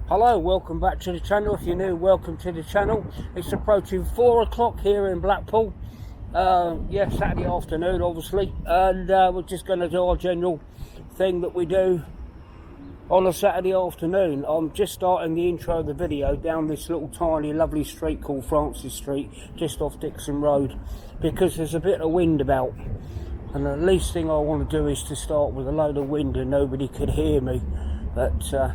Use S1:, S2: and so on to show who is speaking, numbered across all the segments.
S1: Hello, welcome back to the channel. If you're new, welcome to the channel. It's approaching 4 o'clock here in Blackpool. Saturday afternoon obviously, and we're just going to do our general thing that we do on a Saturday afternoon. I'm just starting the intro of the video down this little tiny lovely street called Francis Street, just off Dixon Road, because there's a bit of wind about, and the least thing I want to do is to start with a load of wind and nobody could hear me. But so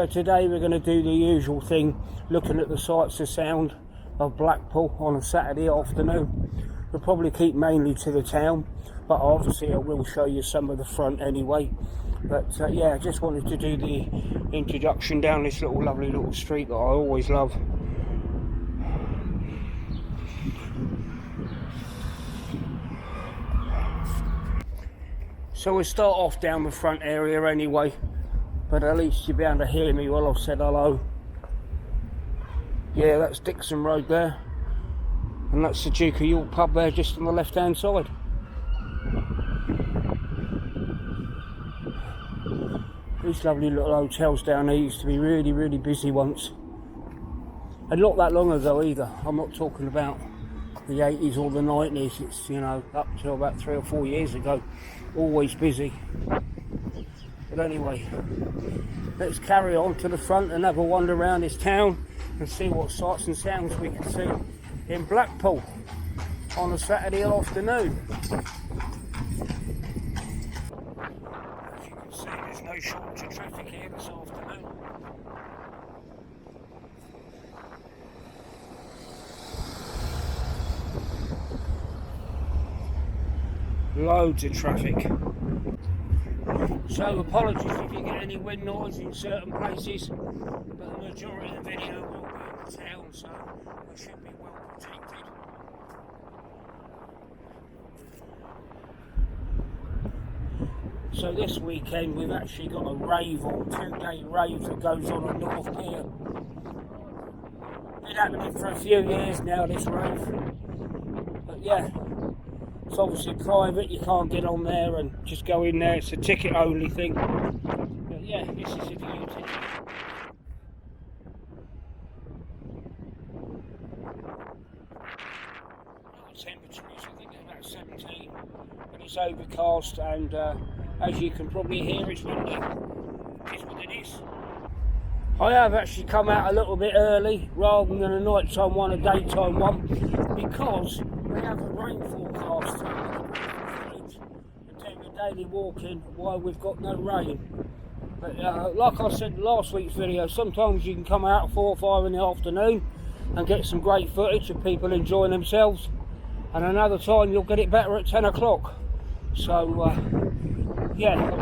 S1: today we're going to do the usual thing, looking at the sights and sound of Blackpool on a Saturday afternoon. We'll probably keep mainly to the town, but obviously I will show you some of the front anyway. But I just wanted to do the introduction down this lovely little street that I always love. So we'll start off down the front area anyway, but at least you'll be able to hear me while I've said hello. Yeah, that's Dixon Road there, and that's the Duke of York pub there just on the left hand side. These lovely little hotels down there used to be really busy once, and not that long ago either. I'm not talking about the 80s or the 90s, it's, you know, up to about 3 or 4 years ago, always busy. But anyway, let's carry on to the front and have a wander around this town and see what sights and sounds we can see in Blackpool on a Saturday afternoon. As you can see, there's no shortage of traffic here this afternoon. Loads of traffic. So apologies if you get any wind noise in certain places, but the majority of the video will be in the town, so we should be well protected. So this weekend we've actually got a rave, or 2-day rave, that goes on at North Pier. Been happening for a few years now, this rave, but yeah. It's obviously private, you can't get on there and just go in there, it's a ticket only thing. But yeah, this is a view ticket. The temperature is, I think, about 17, and it's overcast, and as you can probably hear, it's windy. It is what it is. I have actually come out a little bit early rather than a nighttime one, a daytime one, because we have a rain forecast and doing a daily walking while we've got no rain. But like I said in last week's video, sometimes you can come out at 4 or 5 in the afternoon and get some great footage of people enjoying themselves, and another time you'll get it better at 10 o'clock. So I'll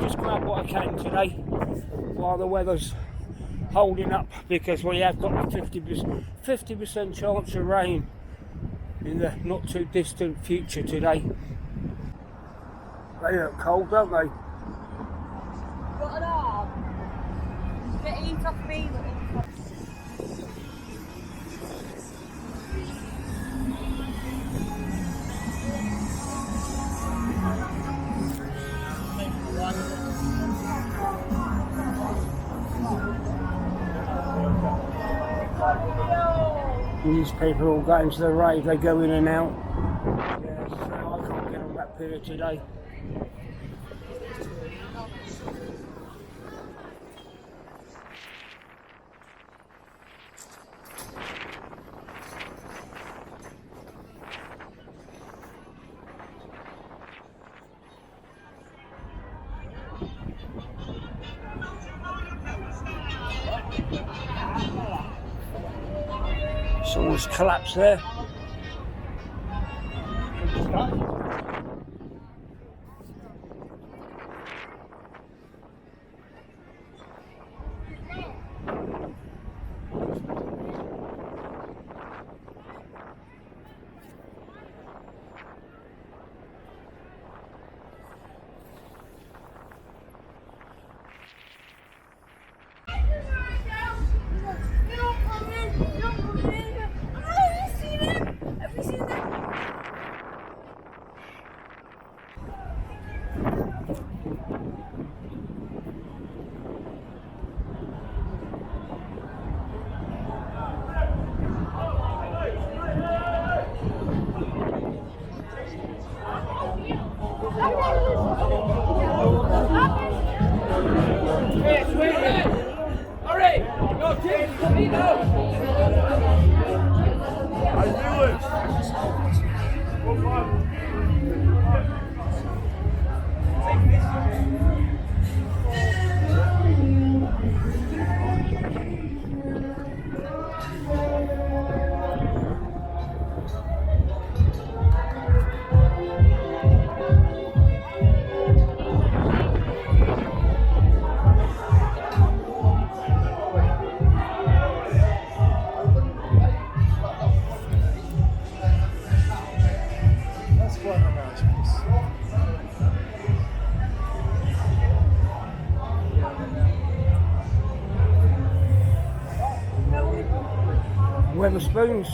S1: just grab what I can today while the weather's holding up, because we have got a 50% chance of rain in the not too distant future today. They look cold, don't they?
S2: Got an arm. Get heat off me.
S1: These people all going to the rave, they go in and out. Yeah, so I can't get on that pier today. Someone's collapsed there.
S3: That's quite a nice place.
S1: Weatherspoons.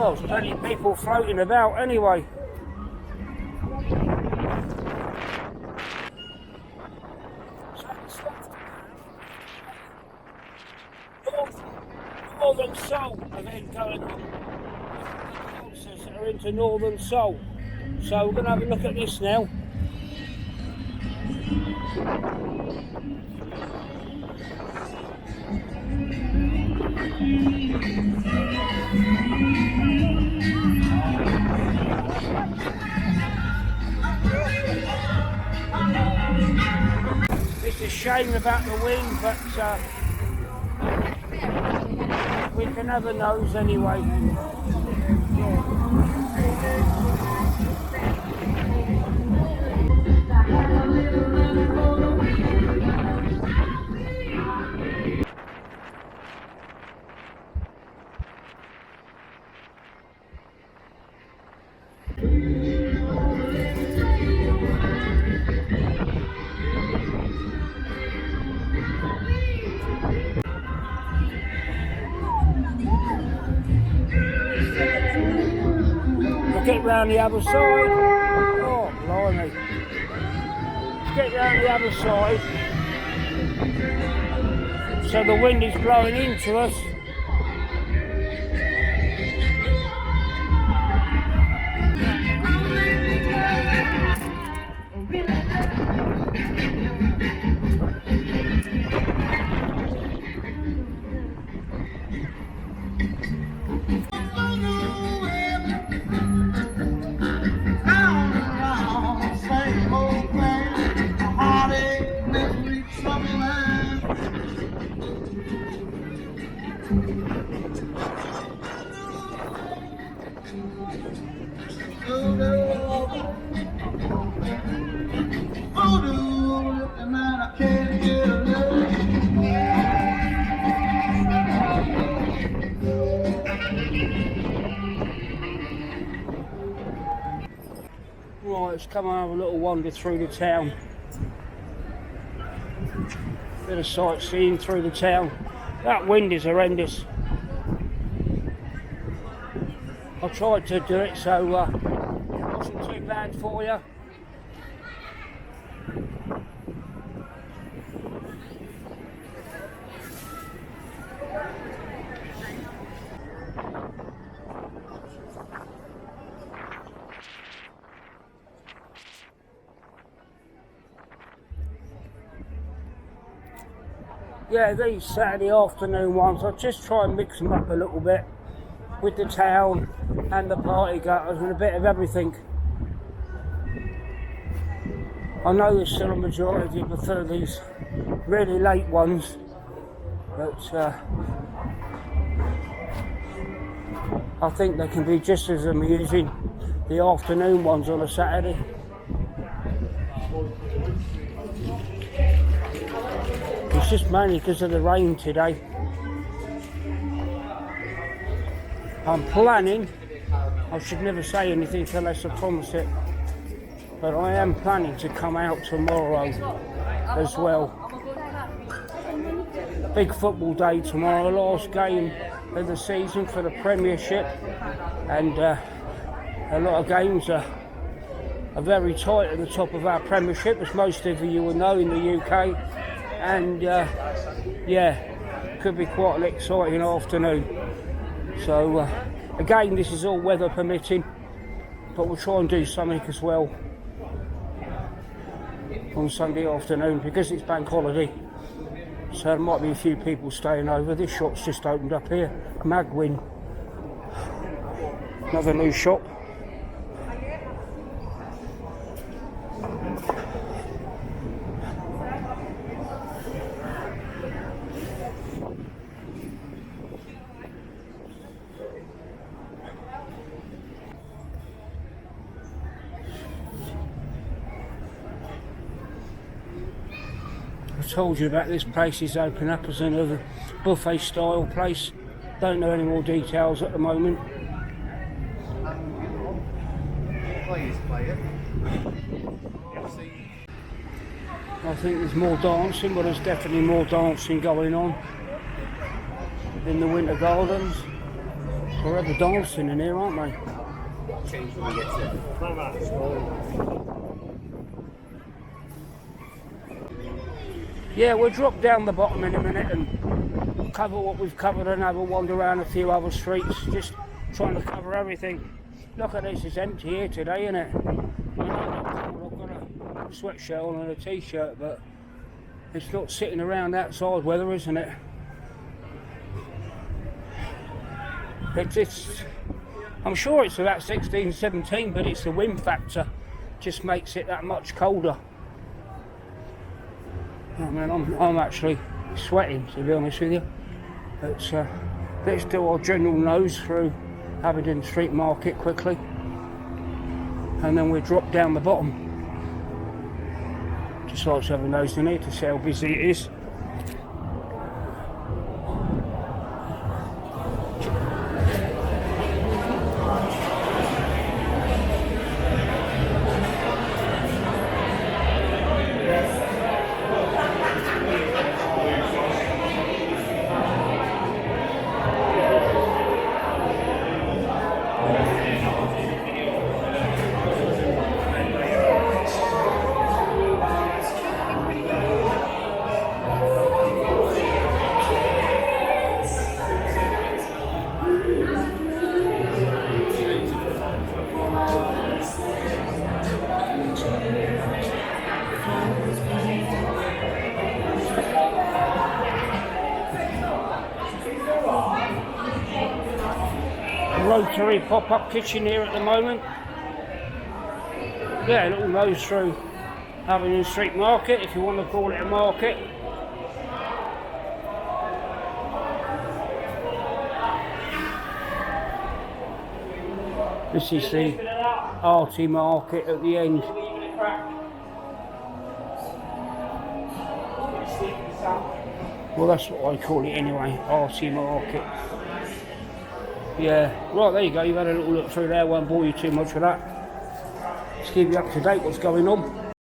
S1: Oh, there's plenty of people floating about anyway. Northern Soul event going on. Concerts that are into Northern Soul. So we're going to have a look at this now. It's a shame about the wind, but we can have a nose anyway. Get round the other side. Oh, blimey. Let's get round the other side. So the wind is blowing into us. Right, let's come and have a little wander through the town. Bit of sightseeing through the town. That wind is horrendous. I tried to do it, so it wasn't too bad for you. Yeah, these Saturday afternoon ones, I just try and mix them up a little bit with the town and the party gutters and a bit of everything. I know there's still a majority who prefer these really late ones, but I think they can be just as amusing, the afternoon ones on a Saturday. It's just mainly because of the rain today. I'm planning I should never say anything unless I promise it. But I am planning to come out tomorrow as well. Big football day tomorrow, last game of the season for the Premiership, and a lot of games are very tight at the top of our Premiership, as most of you will know, in the UK, and yeah, could be quite an exciting afternoon. So again, this is all weather permitting, but we'll try and do something as well on Sunday afternoon because it's bank holiday. So there might be a few people staying over. This shop's just opened up here, Magwin. Another new shop. I told you about this place is opening up as another buffet style place. Don't know any more details at the moment. I think there's more dancing, but there's definitely more dancing going on in the Winter Gardens. Forever dancing in here, aren't they?
S3: Change when we get to
S1: Yeah, we'll drop down the bottom in a minute and cover what we've covered and have a wander around a few other streets, just trying to cover everything. Look at this, it's empty here today, isn't it? I know I've got a sweatshirt on and a t-shirt, but it's not sitting around outside weather, isn't it? I'm sure it's about 16, 17, but it's the wind factor just makes it that much colder. I mean, I'm actually sweating, to be honest with you. But let's do our general nose through Aberdeen Street Market quickly, and then we'll drop down the bottom. Just like to have a nose in here to see how busy it is. Rotary pop-up kitchen here at the moment. Yeah, a little nose through Aberdeen Street Market, if you want to call it a market. This is the arty market at the end. Well, that's what I call it anyway, arty market. Yeah, right, there you go, you've had a little look through there, won't bore you too much with that. Just keep you up to date what's going on.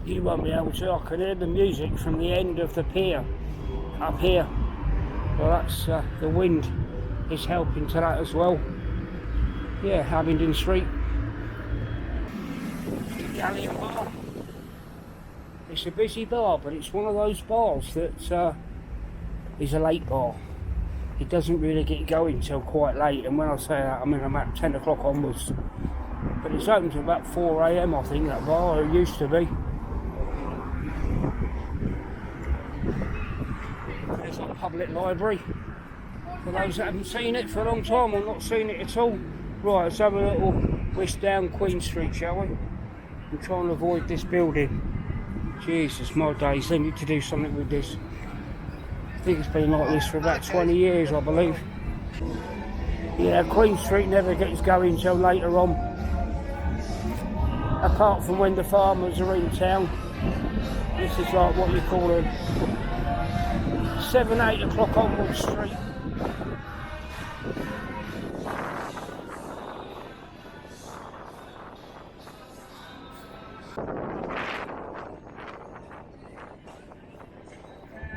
S1: You won't be able to, I can hear the music from the end of the pier, up here. Well, that's the wind is helping to that as well. Yeah, Abingdon Street. Galleon Bar. It's a busy bar, but it's one of those bars that is a late bar. It doesn't really get going till quite late, and when I say that, I mean I'm at 10 o'clock onwards. But it's open to about 4 AM, I think, that bar. It used to be. There's a public library. For those that haven't seen it for a long time, or not seen it at all. Right, let's have a little whisk down Queen Street, shall we? I'm trying to avoid this building. Jesus, my days, they need to do something with this. I think it's been like this for about 20 years, I believe. Yeah, Queen Street never gets going until later on. Apart from when the farmers are in town. This is like what you call a 7, 8 o'clock onward street.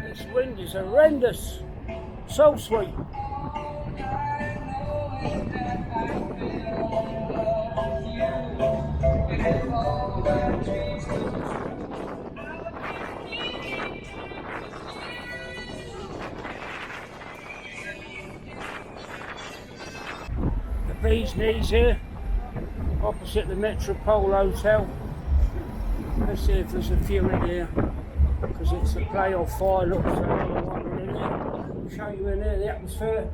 S1: This wind is horrendous. So sweet. The Bee's Knees here, opposite the Metropole Hotel. Let's see if there's a few in here, because it's a playoff final, so another one in here. Show you in there the atmosphere.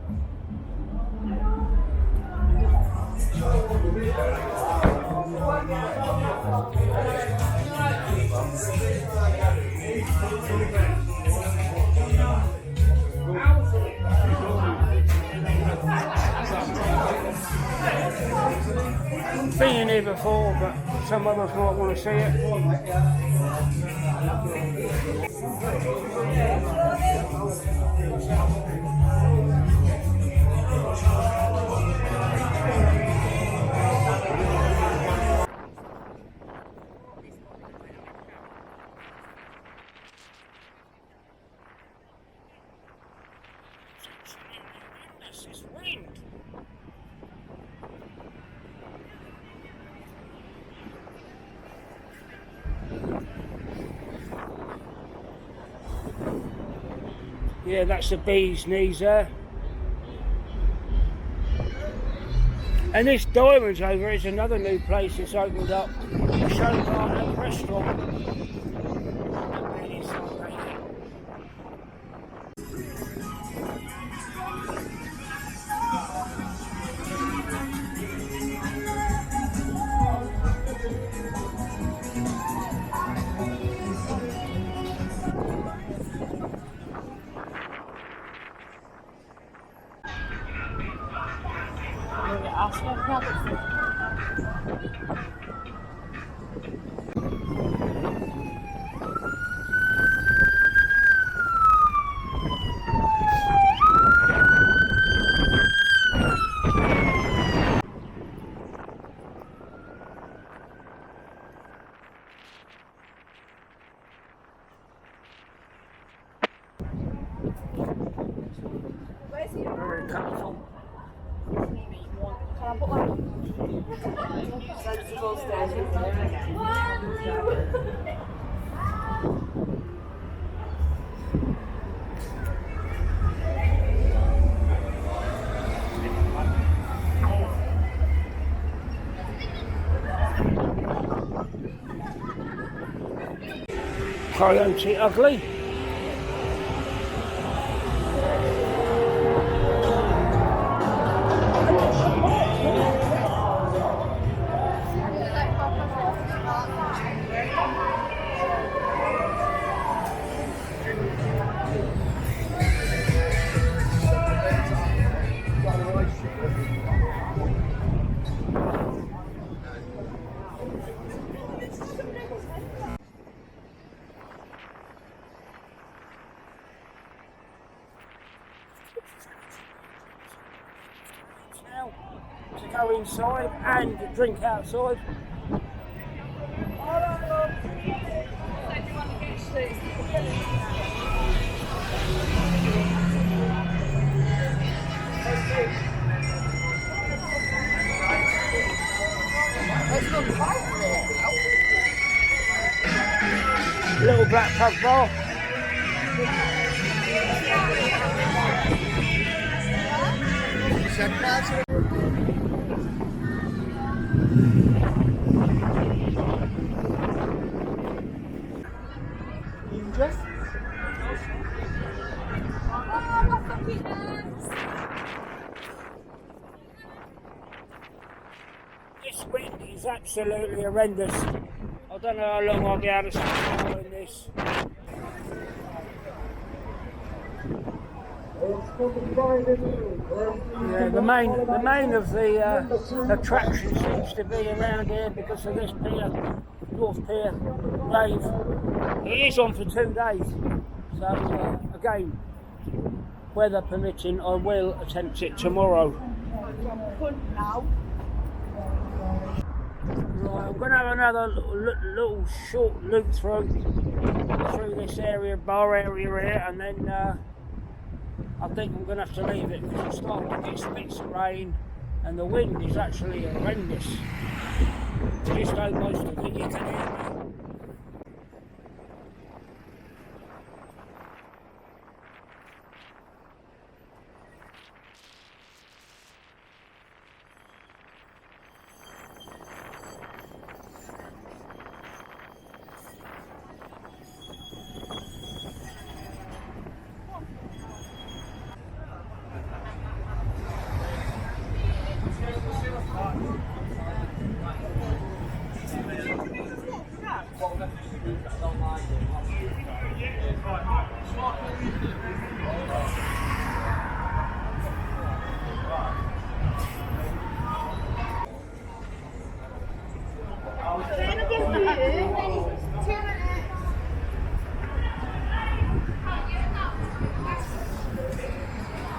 S1: Been in here before, but some of us might want to see it. This wind. Yeah, that's the Bee's Knees there. And this Diamonds over is another new place that's opened up. A show bar and restaurant. Very colourful.
S2: Can I put one? Sensible
S1: Coyote Ugly. Now to go inside and drink outside. Little black pub bar. This wind is absolutely horrendous. I don't know how long I'll be able to stay in this. Yeah, the main of the attraction seems to be around here because of this pier, North Pier rave. It is on for 2 days, so again, weather permitting, I will attempt it tomorrow. Right, I'm going to have another little short loop through this area, bar area here, and then I think I'm going to have to leave it because it's starting to get spits of rain and the wind is actually horrendous. Just almost a bit you can hear me.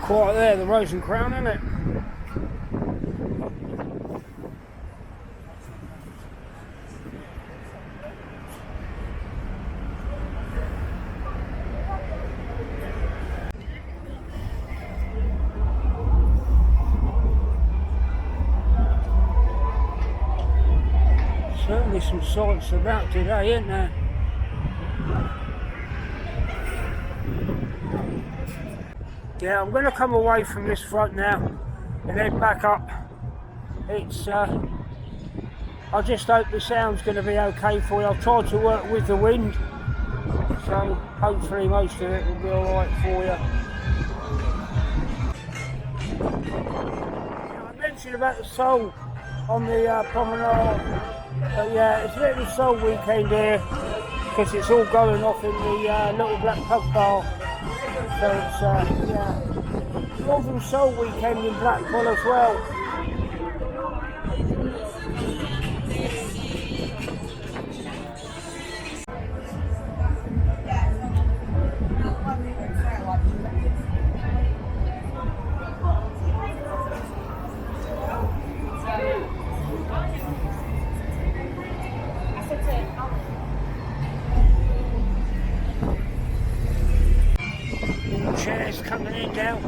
S1: Quite there, the Rose and Crown, isn't it? Certainly some sights about today, isn't there? Yeah, I'm going to come away from this front now and head back up. It's, I just hope the sound's going to be okay for you. I've tried to work with the wind, so hopefully most of it will be alright for you. I mentioned about the soul on the promenade, but yeah, it's a bit of a soul weekend here because it's all going off in the little Black Pub bar. So it's, yeah, Northern Soul weekend in Blackpool as well. Chairs coming in now.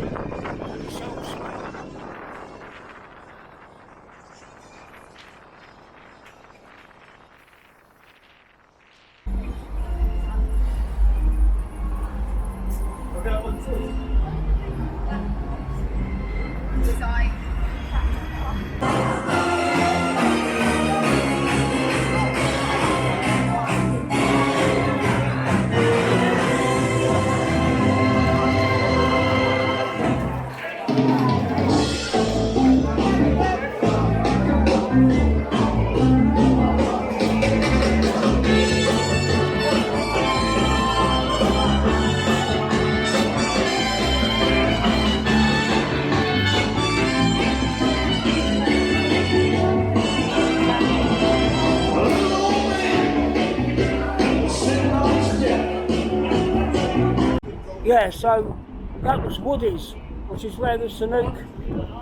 S1: Yeah, so that was Woody's, which is where the Sanook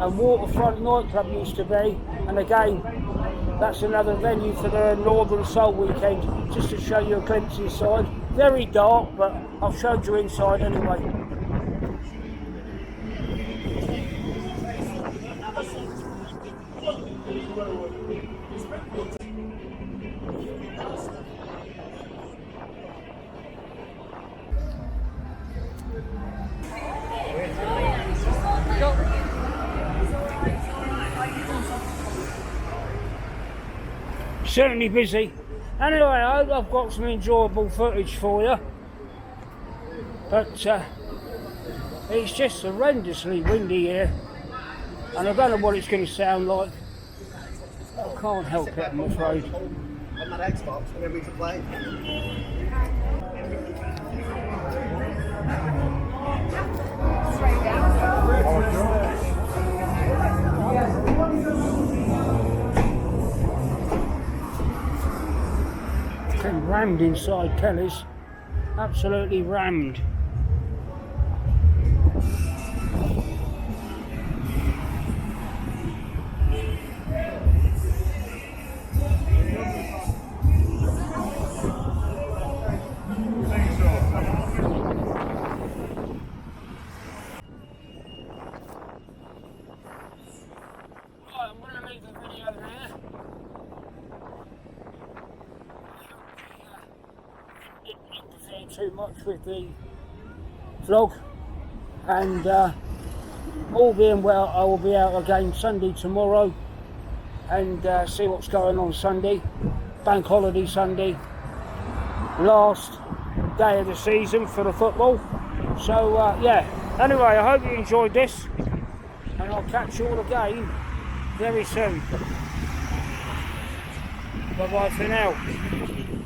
S1: and Waterfront nightclub used to be, and again, that's another venue for the Northern Soul weekend, just to show you a glimpse inside. Very dark, but I've showed you inside anyway. Certainly busy. Anyway, I hope I've got some enjoyable footage for you. But it's just horrendously windy here. And I don't know what it's going to sound like. I can't help it, I'm afraid.
S3: On that Xbox, whenever we can play.
S1: Been rammed inside Kelly's, absolutely rammed. too much with the vlog, and all being well, I will be out again Sunday tomorrow, and see what's going on Sunday, bank holiday Sunday, last day of the season for the football. So yeah, anyway, I hope you enjoyed this, and I'll catch you all again very soon. Bye bye for now.